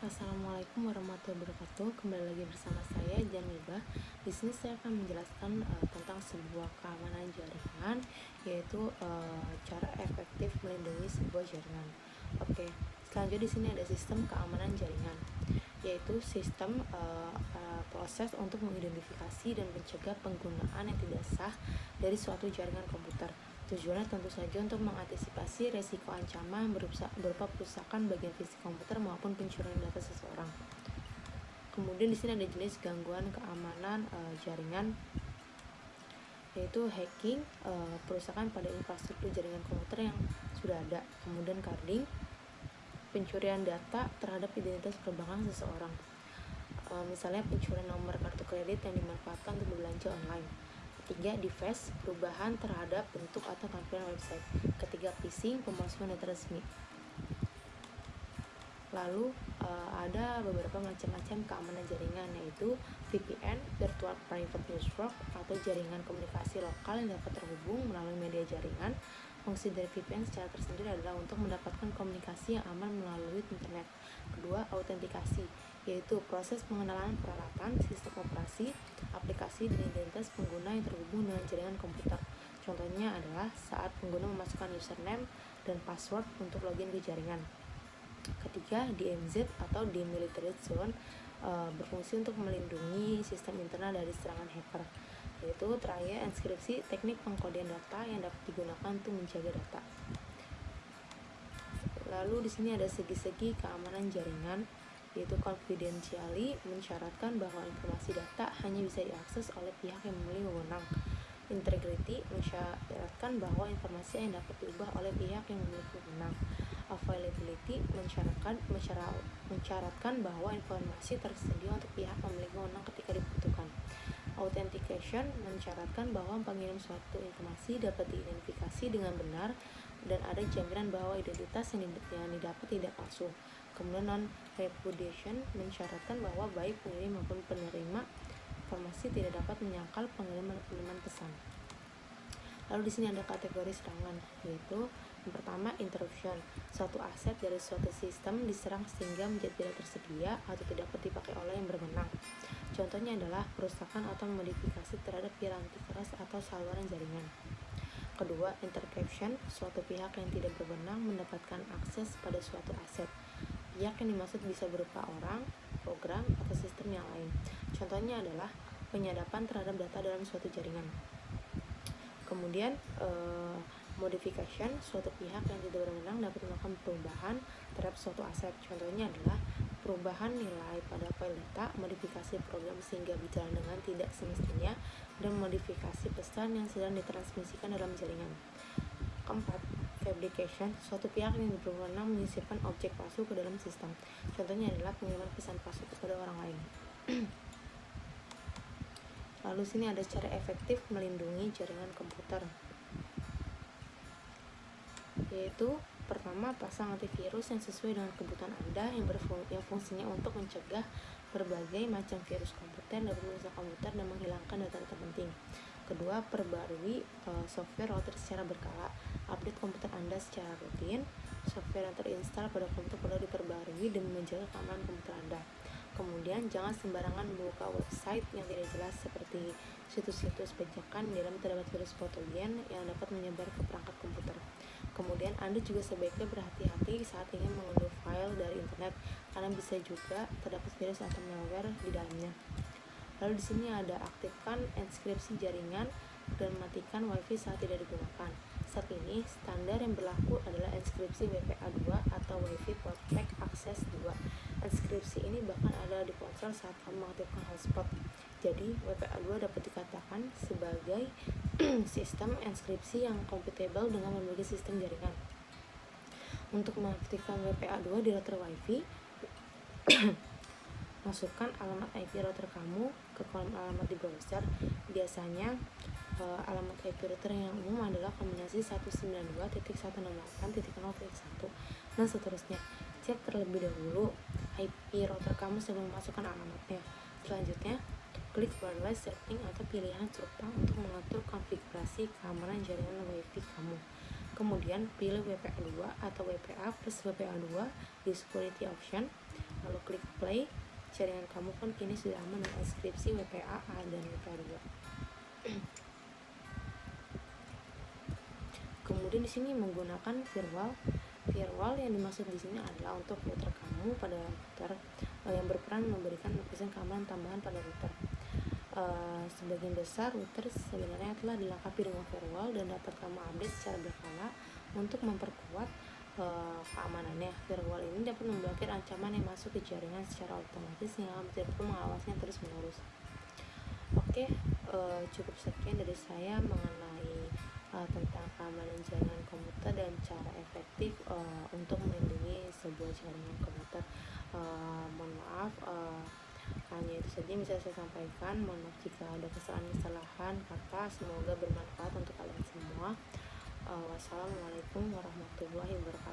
Assalamualaikum warahmatullahi wabarakatuh. Kembali lagi bersama saya Janibah. Di sini saya akan menjelaskan tentang sebuah keamanan jaringan, yaitu cara efektif melindungi sebuah jaringan. Oke, selanjutnya di sini ada sistem keamanan jaringan, yaitu sistem proses untuk mengidentifikasi dan mencegah penggunaan yang tidak sah dari suatu jaringan komputer. Tujuannya tentu saja untuk mengantisipasi resiko ancaman berupa perusakan bagian fisik komputer maupun pencurian data seseorang. Kemudian di sini ada jenis gangguan keamanan jaringan, yaitu hacking, perusakan pada infrastruktur jaringan komputer yang sudah ada. Kemudian carding, pencurian data terhadap identitas perbankan seseorang. Misalnya pencurian nomor kartu kredit yang dimanfaatkan untuk berbelanja online. Ketiga, device, perubahan terhadap bentuk atau tampilan website. Ketiga, phishing, pemalsuan data resmi. Lalu ada beberapa macam-macam keamanan jaringan, yaitu VPN, Virtual Private Network, atau jaringan komunikasi lokal yang dapat terhubung melalui media jaringan. Fungsi dari VPN secara tersendiri adalah untuk mendapatkan komunikasi yang aman melalui internet. Kedua, autentikasi, yaitu proses pengenalan peralatan, sistem operasi, aplikasi, dan identitas pengguna yang terhubung dengan jaringan komputer. Contohnya adalah saat pengguna memasukkan username dan password untuk login ke jaringan. Ketiga, DMZ atau Demilitarized Zone, berfungsi untuk melindungi sistem internal dari serangan hacker. Yaitu terakhir, enkripsi, teknik pengkodean data yang dapat digunakan untuk menjaga data. Lalu di sini ada segi-segi keamanan jaringan, yaitu confidentiality, mensyaratkan bahwa informasi data hanya bisa diakses oleh pihak yang memiliki wewenang. Integrity, mensyaratkan bahwa informasi yang dapat diubah oleh pihak yang memiliki wewenang. Availability, mensyaratkan bahwa informasi tersedia untuk pihak memiliki wewenang ketika dibutuhkan. Authentication, mensyaratkan bahwa pengirim suatu informasi dapat diidentifikasi dengan benar dan ada jaminan bahwa identitas yang didapat tidak palsu. Kemudian non-repudiation, mensyaratkan bahwa baik pengirim maupun penerima informasi tidak dapat menyangkal pengiriman pesan. Lalu di sini ada kategori serangan, yaitu yang pertama, interruption. Suatu aset dari suatu sistem diserang sehingga menjadi tidak tersedia atau tidak dapat dipakai oleh yang berwenang. Contohnya adalah perusakan atau modifikasi terhadap piranti keras atau saluran jaringan. Kedua, interception. Suatu pihak yang tidak berwenang mendapatkan akses pada suatu aset. Pihak yang dimaksud bisa berupa orang, program, atau sistem yang lain. Contohnya adalah penyadapan terhadap data dalam suatu jaringan. Kemudian modification, suatu pihak yang tidak berwenang dapat melakukan perubahan terhadap suatu aset. Contohnya adalah perubahan nilai pada file data, modifikasi program sehingga berjalan dengan tidak semestinya, dan modifikasi pesan yang sedang ditransmisikan dalam jaringan. Keempat, fabrication, suatu pihak yang berwenang menyisipkan objek palsu ke dalam sistem. Contohnya adalah pengiriman pesan palsu kepada orang lain. Lalu sini ada cara efektif melindungi jaringan komputer, yaitu pertama, pasang antivirus yang sesuai dengan kebutuhan Anda yang fungsinya untuk mencegah berbagai macam virus komputer dapat merusak komputer dan menghilangkan data-data penting. Kedua, perbarui software router secara berkala. Update komputer Anda secara rutin. Software yang terinstal pada komputer perlu diperbarui demi menjaga keamanan komputer Anda. Kemudian, jangan sembarangan membuka website yang tidak jelas seperti situs-situs bajakan di dalam terdapat virus patogen yang dapat menyebar ke perangkat komputer. Kemudian, Anda juga sebaiknya berhati-hati saat ingin mengunduh file dari internet karena bisa juga terdapat virus atau malware di dalamnya. Lalu di sini ada aktifkan enkripsi jaringan dan matikan WiFi saat tidak digunakan. Saat ini, standar yang berlaku adalah enkripsi WPA2 atau WiFi Protect Access 2. Enkripsi ini bahkan ada di ponsel saat kamu mengaktifkan hotspot. Jadi, WPA2 dapat dikatakan sebagai sistem enkripsi yang compatible dengan berbagai sistem jaringan. Untuk mengaktifkan WPA2 di router WiFi, masukkan alamat IP router kamu ke kolom alamat di browser. Biasanya alamat IP router yang umum adalah kombinasi 192.168.0.1 dan seterusnya. Cek terlebih dahulu IP router kamu sebelum memasukkan alamatnya. Selanjutnya, klik wireless setting atau pilihan serupa untuk mengatur konfigurasi keamanan jaringan WiFi kamu. Kemudian pilih WPA2 atau WPA plus WPA2 di security option. Lalu klik play. Jaringan kamu pun kini sudah aman dengan inskripsi WPA dan WPA2. Kemudian di sini menggunakan firewall. Firewall yang dimaksud di sini adalah untuk router kamu pada router yang berperan memberikan lapisan keamanan tambahan pada router. Sebagian besar router sebenarnya telah dilengkapi dengan firewall dan dapat kamu update secara berkala untuk memperkuat keamanannya. Firewall ini dapat memblokir ancaman yang masuk ke jaringan secara otomatis sehingga kamu tidak perlu mengawasnya terus menerus. Oke, cukup sekian dari saya mengenai tentang keamanan jaringan komputer dan cara efektif untuk melindungi sebuah jaringan komputer. Mohon maaf, hanya itu saja yang bisa saya sampaikan. Mohon maaf jika ada kesalahan-kesalahan kata. Semoga bermanfaat untuk kalian semua. Wassalamualaikum warahmatullahi wabarakatuh.